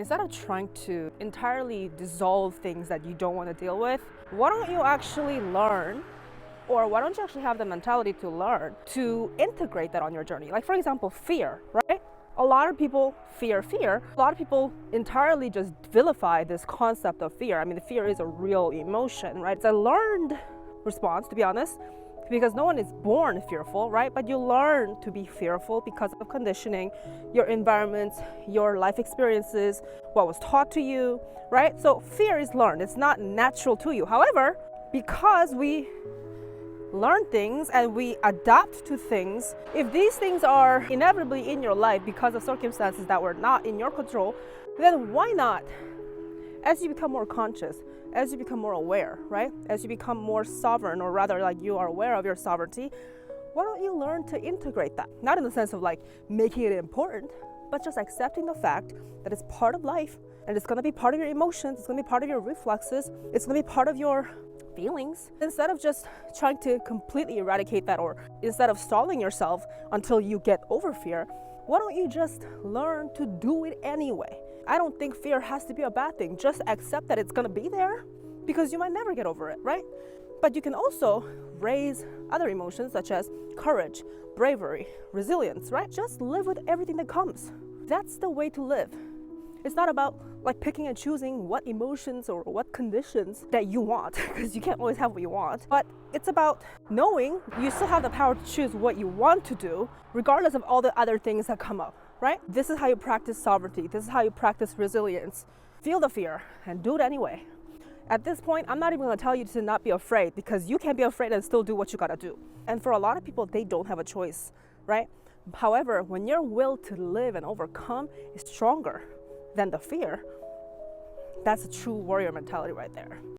instead of trying to entirely dissolve things that you don't want to deal with, why don't you actually learn, or why don't you actually have the mentality to learn to integrate that on your journey? Like, for example, fear, right? A lot of people fear. A lot of people entirely just vilify this concept of fear. I mean, fear is a real emotion, right? It's a learned response, to be honest, because no one is born fearful, right? But you learn to be fearful because of conditioning, your environment, your life experiences, what was taught to you, right? So fear is learned. It's not natural to you. However, because we learn things and we adapt to things, if these things are inevitably in your life because of circumstances that were not in your control, then why not, as you become more conscious, as you become more aware, right? As you become more sovereign, or rather like you are aware of your sovereignty, why don't you learn to integrate that? Not in the sense of like making it important, but just accepting the fact that it's part of life and it's gonna be part of your emotions, it's gonna be part of your reflexes, it's gonna be part of your feelings. Instead of just trying to completely eradicate that, or instead of stalling yourself until you get over fear, why don't you just learn to do it anyway? I don't think fear has to be a bad thing. Just accept that it's gonna be there because you might never get over it, right? But you can also raise other emotions such as courage, bravery, resilience, right? Just live with everything that comes. That's the way to live. It's not about like picking and choosing what emotions or what conditions that you want, because you can't always have what you want. But it's about knowing you still have the power to choose what you want to do, regardless of all the other things that come up, right? This is how you practice sovereignty. This is how you practice resilience. Feel the fear and do it anyway. At this point, I'm not even gonna tell you to not be afraid, because you can be afraid and still do what you gotta do. And for a lot of people, they don't have a choice, right? However, when your will to live and overcome is stronger than the fear, that's a true warrior mentality right there.